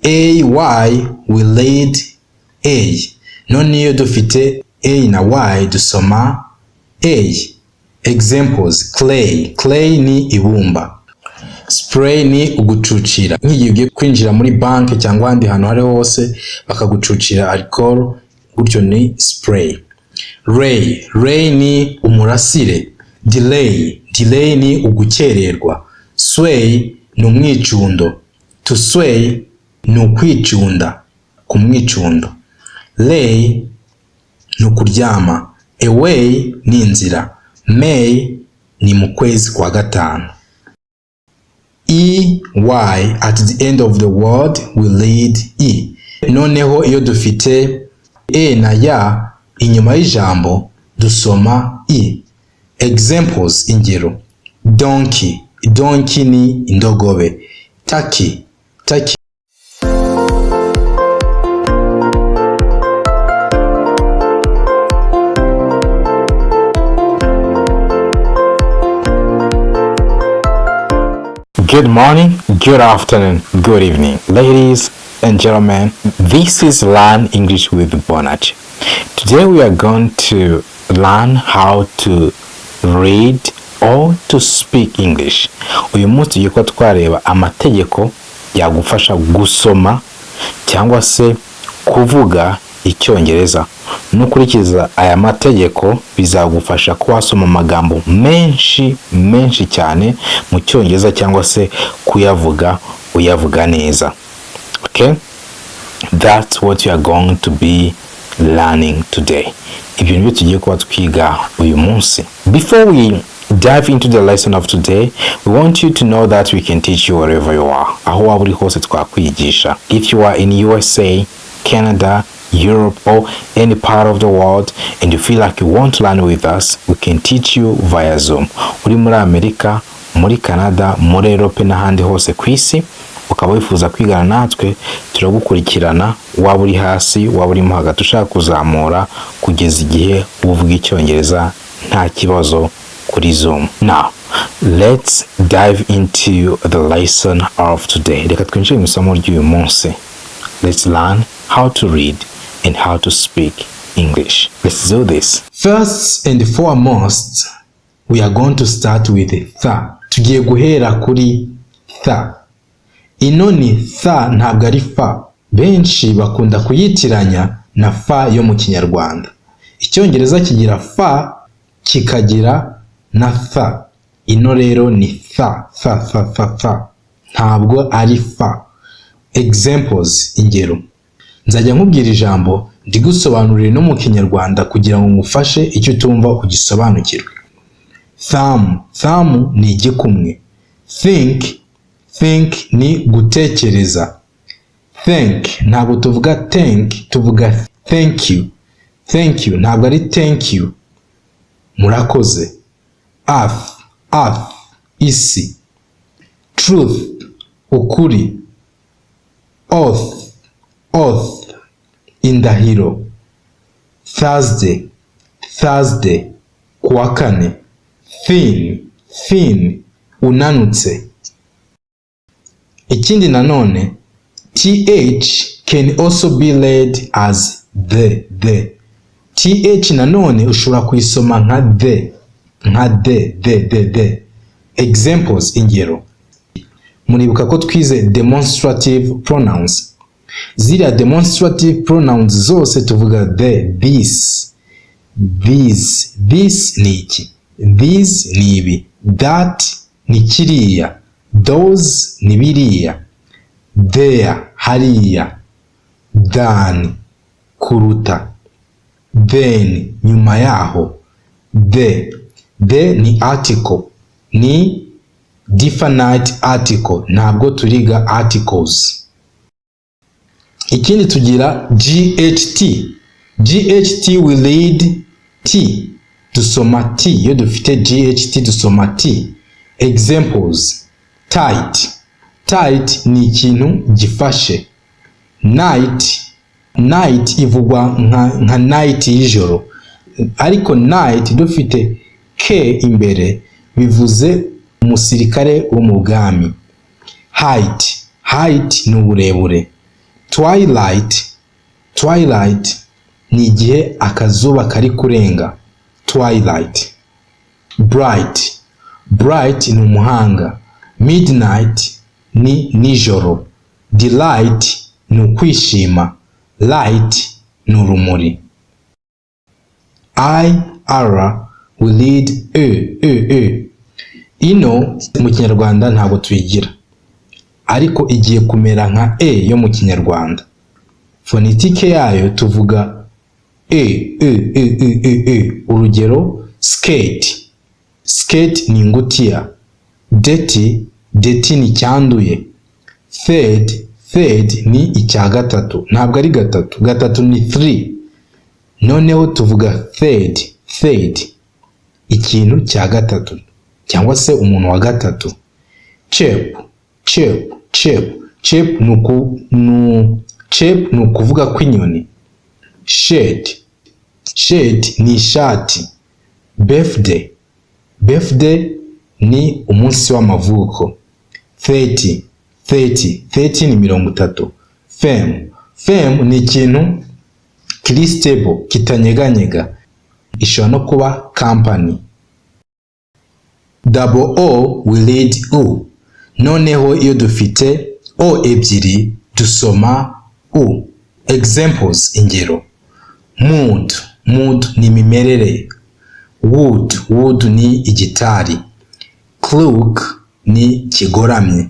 ay we read a. None iyo dufite a na y dusoma a. Examples: clay ni ibumba, spray ni ugucucira, nk'igihe ugiye kwinjira muri banki cyangwa ahandi hantu hari hose bakagucucira alcohol, gutyo ni spray. Ray ni umurasire, delay ni ugukererwa, sway ni umwicundo, to sway ni ukwicunda, ku mwicundo, lay ni ukuryama, away ni inzira, May ni mu kwezi kwa gatanu. EY at the end of the word we read E. Noneho iyo dufite E na ya inyuma y'ijambo dusoma E. Examples: ingero: donkey ni indogobe, turkey. Good morning, good afternoon, good evening, ladies and gentlemen. This is Learn English with Bonach. Today we are going to learn how to read or to speak English. Uyu munsi tugiye kuba twareba amategeko yagufasha gusoma cyangwa se kuvuga Icyongereza. Nukurikiza aya mategeko bizagufasha kwasoma amagambo menshi cyane mu Cyongereza cyangwa se kuyavuga uyavuga neza. Okay? That's what you are going to be learning today. Ibyo nibyo tugiye kuba twiga uyu munsi. Before we dive into the lesson of today, we want you to know that we can teach you wherever you are. Aho waba uri hose twakwigisha. If you are in USA, Canada, Europe, or any part of the world and you feel like you want to learn with us, we can teach you via Zoom. Uri muri Amerika, muri Canada, muri Europe n'ahandi hose ku isi, ukaba wifuza kwigana natwe, turagukurikirana waba uri hasi, waba uri mo hagati ushaka kuzamura kugeza igihe uvuga Icyongereza nta kibazo kuri Zoom. Now, let's dive into the lesson of today. Reka twinjire mu isomo ry'uyu munsi. Let's learn how to read and how to speak English. Let's do this. First and foremost, we are going to start with the. Tugiye guhera kuri the. Ino ni the ntabwo ari fa. Benshi bakunda kuyitiranya na fa yo mu Kinyarwanda. Icyongereza kigira fa kikagira na the. Ino rero ni the. Ntabwo ari fa. Examples: ingero. Nzajya nkubwira ijambo ndigusobanurire no mu Kinyarwanda kugira ngo ngufashe icyo utumva ugisobanukirwe. Thumb ni igikumwe. Think ni gutekereza. Thank ntabwo tuvuga thank, tuvuga thank you. Thank you ntabwo ari thank you. Murakoze. Earth isi. Truth ukuri. Oath indahiro. Thursday kuwa kane. Thin unanutse. Ikindi nanone, th can also be read as the. Th nanone ushobora kuyisoma nka the. Examples: ingero. Muribuka ko twize demonstrative pronouns. Ziriya demonstrative pronouns zose tuvuga the, this ni iki, these ni ibi, that ni kiriya, those ni biriya, there hariya, than kuruta, then nyuma yaho, the ni article, ni definite article, ntabwo turiga articles. Ikindi tugira GHT we read T, dusoma T. Iyo dufite GHT dusoma T. Examples: tight ni ikintu gifashe. Night ivugwa nka night y'ijoro, ariko night dufite K imbere bivuze umusirikare wo mu bwami. Height ni uburebure. Twilight ni igihe akazuba kari kurenga. Twilight. Bright ni umuhanga. Midnight ni nijoro. Delight ni ukwishima. Light ni urumuri. IR we lead ino mu kinyarwanda ntabwo tuyigira, ariko igiye kumera nka yo mu kinyarwanda. Fonetike yayo tuvuga urugero skate ni ingutiya. Dirty ni cyanduye. Third ni icya gatatu, ntabwo ari gatatu ni 3. Noneho tuvuga third ikintu cya gatatu cyangwa se umuntu wa gatatu. Chap ni ukuvuga kw'inyoni. Shade ni ishati. Birthday ni umunsi w'amavuko. 30 ni 30. Fame ni ikintu kiri stable, kitanyeganyega. Ishobora no kuba company. O we lead U. Noneho iyo dufite O ebyiri dusoma U. Examples, ingero. Mood ni imimerere. Wood ni igitari. Cloak ni kigoramye.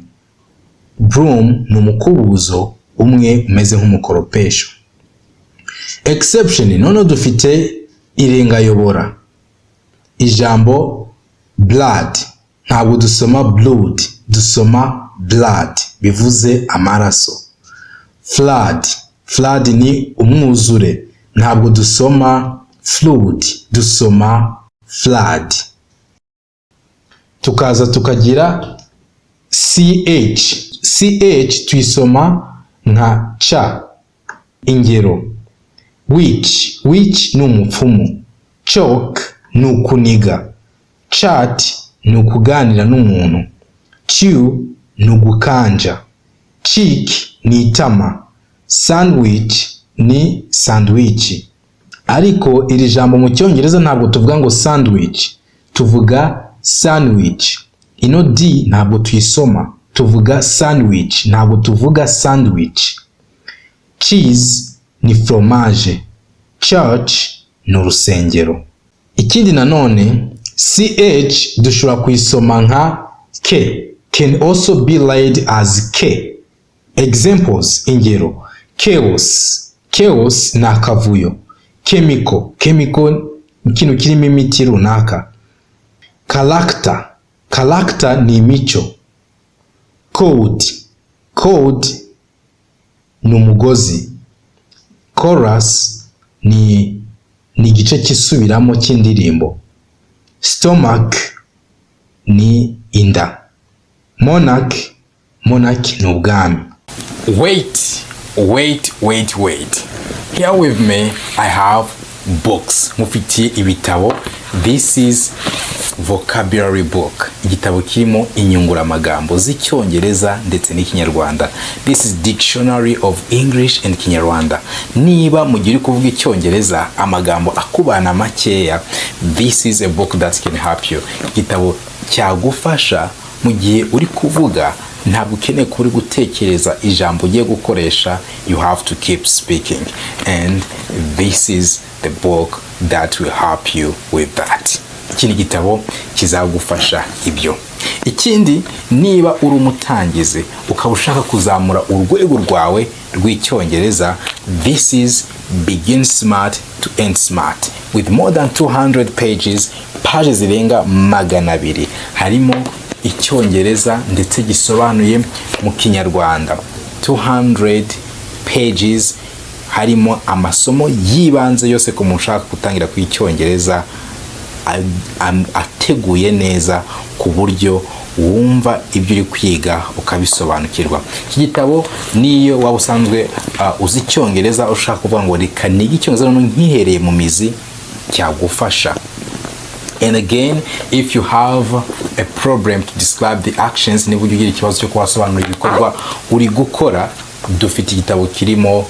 Broom ni umukubuzo umwe umeze nk'umukoropesho. Exception, noneho dufite irengayobora. Ijambo blood ntabwo dusoma blood, dusoma blood, bivuze amaraso. Flood ni umwuzure, ntabwo dusoma flood, dusoma flood. Tukaza tukagira ch tuyisoma nka cha. Ingero: witch ni umupfumu. Chalk ni ukuniga. Chat ni ukuganira n'umuntu. Chew ni ugukanja. Cheek ni itama. Sandwich ni sandwich. Ariko iri jambo mu cyongereza ntabwo tuvuga ngo sandwich, tuvuga sandwich. Ino D ntabwo tuyisoma, tuvuga sandwich, ntabwo tuvuga sandwich. Cheese ni fromage. Church ni urusengero. Ikindi nanone ch dushobora kuyisoma nka k, can also be read as k. Examples, ingero: chaos ni akavuyo. Chemical ikintu kirimo imiti runaka. Character ni imico. Code ni umugozi. Chorus ni igice kisubiramo cy'indirimbo. Stomach ni inda. Monarch ni ubwami. Wait. Here with me I have books. Mufitiye ibitabo. This is vocabulary book. Igitabo kirimo inyunguramagambo z'icyongereza ndetse n'ikinyarwanda. This is dictionary of English and Kinyarwanda. Niba mu gihe uri kuvuga icyongereza amagambo akubana makeya, this is a book that can help you. Igitabo cyagufasha mu gihe uri kuvuga, ntabwo ukeneye kuba uri gutekereza ijambo ugiye gukoresha. You have to keep speaking, and this is the book that will help you with that. Iki ni igitabo kizagufasha ibyo. Ikindi, niba uri umutangizi ukaba ushaka kuzamura urwego rwawe rw'icyongereza, this is Begin Smart to End Smart with more than 200 pages, page zirenga 200. Harimo icyongereza ndetse gisobanuye mu kinyarwanda. 200 pages, harimo amasomo yibanze yose ku muntu ushaka gutangira ku icyongereza, ateguye neza ku buryo wumva ibyo uri kwiga ukabisobanukirwa. Iki gitabo niyo waba usanzwe uzi icyongereza ushaka kuvuga ngo reka nige icyongereza nkihereye mu mizi, cyagufasha. And again, if you have a problem to describe the actions, niba ugira ikibazo cyo kubasobanurira ibikorwa uri gukora, dufite igitabo kirimo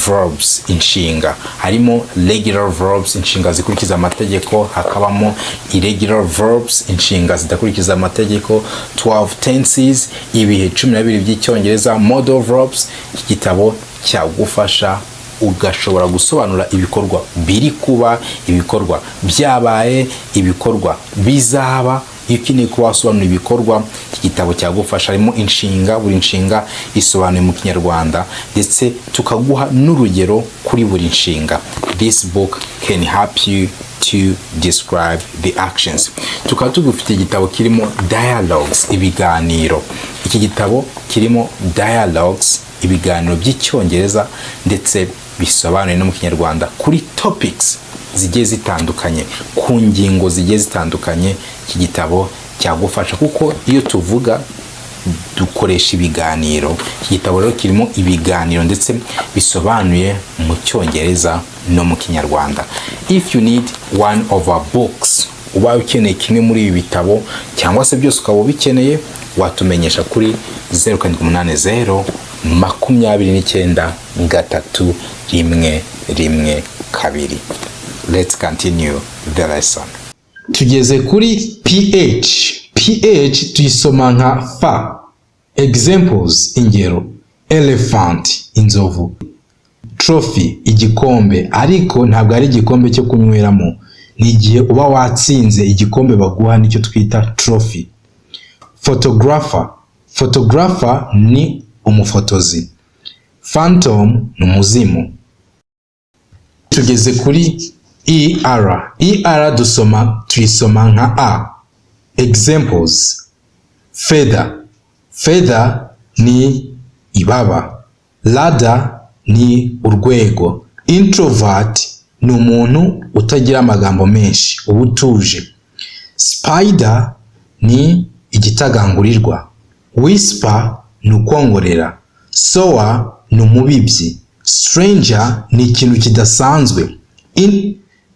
verbs, inshinga. Harimo regular verbs, inshinga zikurikiza amategeko, hakabamo irregular verbs, inshinga zidakurikiza amategeko, 12 tenses, ibihe 12 by'icyongereza, modal verbs. Iki gitabo cyagufasha ugashobora gusobanura ibikorwa biri kuba, ibikorwa byabaye, ibikorwa bizaba. Iyo ukeneye kuba wasobanura ibikorwa, iki gitabo cyagufasha. Harimo inshinga, buri nshinga isobanuye mu Kinyarwanda, ndetse tukaguha n'urugero kuri buri nshinga. This book can help you to describe the actions. Tukaba tugufite igitabo kirimo dialogues, ibiganiro. Iki gitabo kirimo dialogues, ibiganiro by'icyongereza ndetse bisobanuye no mu Kinyarwanda kuri topics zigiye zitandukanye, ku ngingo zigiye zitandukanye. Iki gitabo cyagufasha kuko iyo tuvuga dukoresha ibiganiro. Iki gitabo rero kirimo ibiganiro ndetse bisobanuye mu Cyongereza no mu Kinyarwanda. If you need one of our books, ubaye ukeneye kimwe muri ibi bitabo cyangwa se byose ukaba ubikeneye, watumenyesha kuri 0780 29 312. Let's continue the lesson. Tugeze kuri PH. PH tuyisoma nka fa. Examples, ingero: elephant, inzovu; trophy, igikombe, ariko ntabwo ari igikombe cyo kunyweramo, ni igihe uba watsinze igikombe baguha nicyo twita trophy. Photographer, photographer ni umufotozi. Phantom ni umuzimu. Tugeze kuri ER. ER tuyisoma nka a. Examples: feather, feather ni ibaba. Ladder ni urwego. Introvert ni umuntu utagira amagambo menshi, uba utuje. Spider ni igitagangurirwa. Whisper ni ukwongorera. Sower ni umubibyi. Stranger ni ikintu kidasanzwe.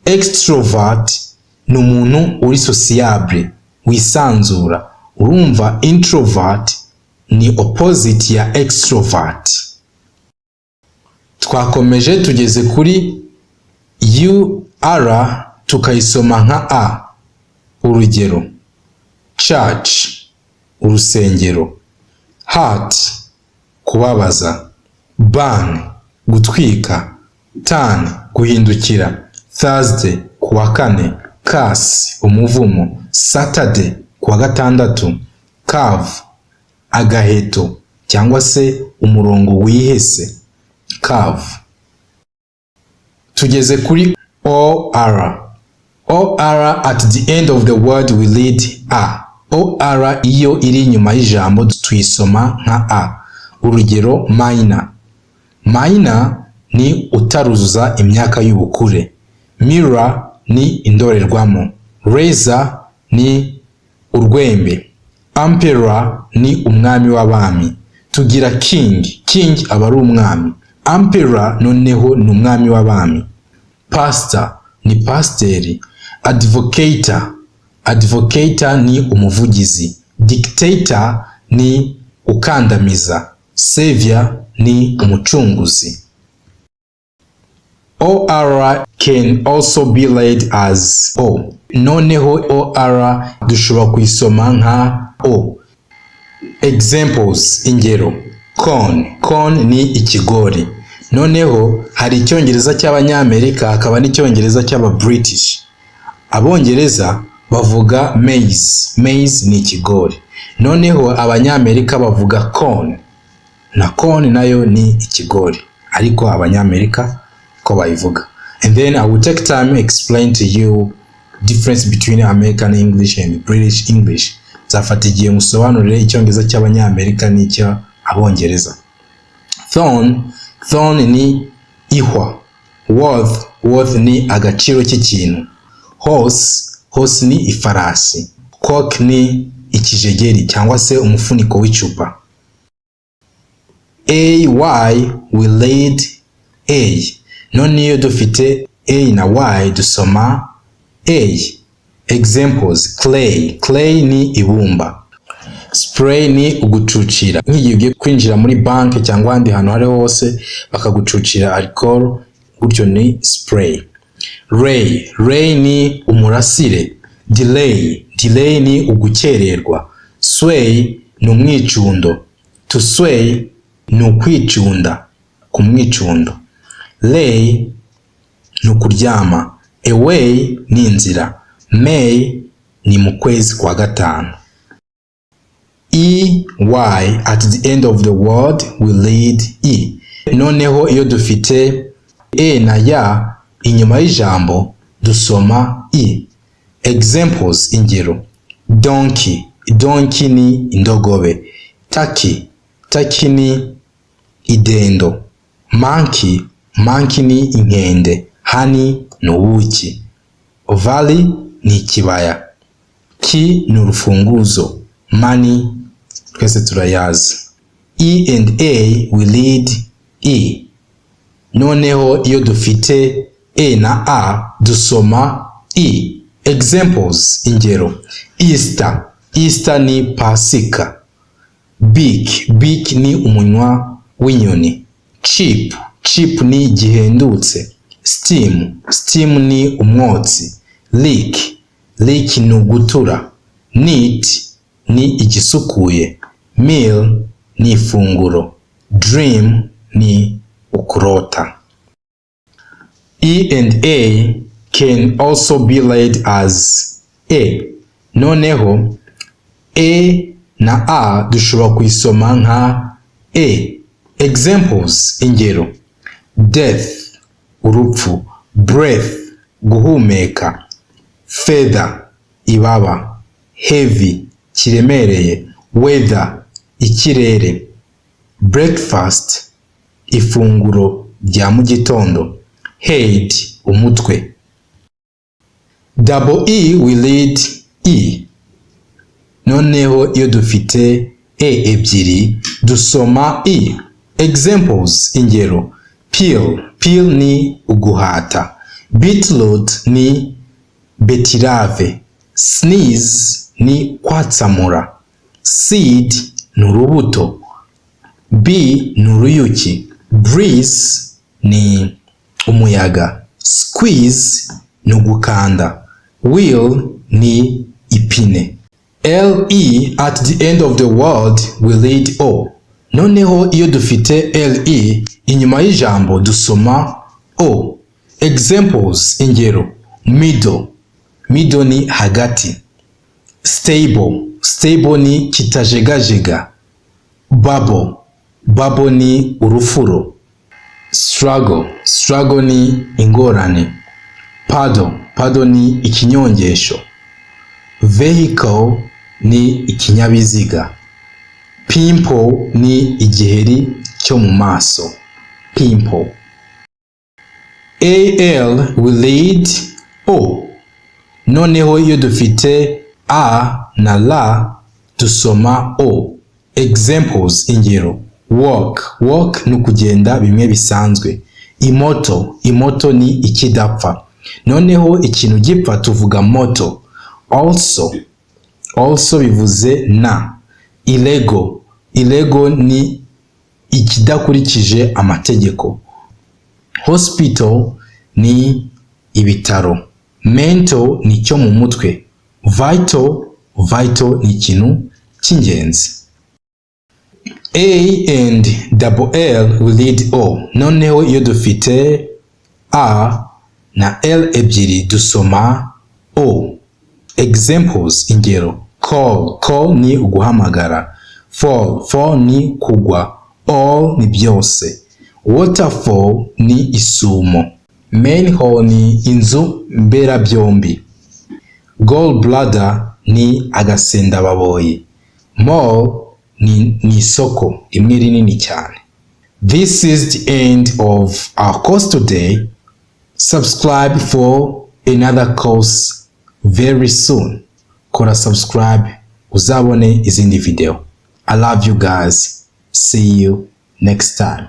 Extrovert ni umuntu uri sociable, wisanzura. Urumva introvert ni opposite ya extrovert. Twakomeje tugeze kuri UR, tukayisoma nka a. Urugero: church, urusengero. Heart, kubabaza. Burn, gutwika. Turn, guhindukira. Thursday, kuwa kane. Curse, umuvumo. Saturday, kuwa gatandatu. Curve, agaheto cyangwa se umurongo wihese. Curve. Tugeze kuri OR. OR, at the end of the word we read a. OR iyo iri inyuma y'ijambo tuyisoma nka a. Urugero: minor. Minor ni utaruzuza imyaka y'ubukure. Mirror ni indorerwamo. Razor ni urwembe. Emperor ni umwami w'abami. Tugira king. King aba ari umwami. Emperor noneho ni umwami w'abami. Pastor ni pasiteri. Advocator. Advocator ni umuvugizi. Dictator ni ukandamiza. Savior ni umucunguzi. OR can also be read as O. Noneho OR dushobora kuyisoma nka O. Examples, ingero: corn. Corn ni ikigori. Noneho hari icyongereza cy'abanyamerika hakaba n'icyongereza cy'aba British. Abongereza bavuga maize. Maize ni ikigori. Noneho abanyamerika bavuga corn. Na corn nayo ni ikigori, ariko abanyamerika ko bayivuga. And then I will take time explain to you difference between American English and British English. Zafata igihe musobanurire icyongereza cy'abanyamerika n'icyo abongereza. Thorn. Thorn ni ihwa. Worth. Worth ni agaciro cy'ikintu. Horse. Horse ni ifarasi. Cork ni ikijegeri cyangwa se umufuniko w'icupa. AY we read A. None iyo dufite A na Y dusoma A. Examples: clay. Clay ni ibumba. Spray ni ugucucira, nk'igihe ugiye kwinjira muri banki cyangwa ahandi hantu hari hose bakagucucira alcohol, gutyo ni spray. Ray ni umurasire. Delay ni ugukererwa. Sway ni umwicundo. To sway ni ukwicunda, ku mwicundo. Lay ni ukuryama. Away ni inzira. May ni mu kwezi kwa gatanu. EY at the end of the word will lead E. Noneho iyo dufite E na ya inyuma y'ijambo dusoma E. Examples, ingero. Donkey ni indogobe. Turkey ni idendo. Monkey ni inkende. Honey ni ubuki. Valley ni ikibaya. Key ni urufunguzo. Money twese turayazi. E and A will lead E. Noneho iyo dufite E na A dusoma E. Examples, ingero. Easter ni Pasika. Beak ni umunwa w'inyoni. Cheap ni gihendutse. Steam ni umwotsi. Leak ni ugutura. Neat ni igisukuye. Meal ni ifunguro. Dream ni ukurota. E and A can also be read as A. Noneho E na A dushobora kuyisoma nka A. Examples, ingero. Death, urupfu. Breath, guhumeka. Feather, ibaba. Heavy, kiremereye. Weather, ikirere. Breakfast, ifunguro rya mu gitondo. Head, umutwe. Double E will lead E. Noneho iyo dufite E ebyiri dusoma E. Examples, ingero. Peel ni uguhata. Beetroot ni betirave. Sneeze ni kwatsamura. Seed ni urubuto. Bee ni uruyuki. Breeze ni umuyaga. Squeeze ni ugukanda. Wheel ni ipine. LE at the end of the word will lead O. Noneho iyo dufite LE inyuma y'ijambo dusoma O. Examples, ingero. Middle ni hagati. Stable ni kitajegajega. Bubble ni urufuro. Struggle ni ingorane. Paddle ni ikinyongesho. Vehicle ni ikinyabiziga. Pimple ni igiheri cyo mu maso. Pimple. AL will lead O. Noneho iyo dufite A na la dusoma O. Examples, ingero. Walk ni ukugenda bimwe bisanzwe. Imoto ni ikidapfa. Noneho ikintu gipfa tuvuga moto. Also bivuze na. Illegal ni ikidakurikije amategeko. Hospital ni ibitaro. Mental ni cyo mu mutwe. Vital ni ikintu cy'ingenzi. A and double L will lead O. Noneho iyo dufite A na L ebyiri dusoma O. Examples, ingero. Call ni uguhamagara. Fall ni kugwa. All ni byose. Waterfall ni isumo. Manhole ni inzu mberabyombi. Gallbladder ni agasendababoyi. Mall ni isoko rimwe rinini cyane. This is the end of our course today. Subscribe for another course very soon. Kora subscribe uzabone izindi video. I love you guys. See you next time.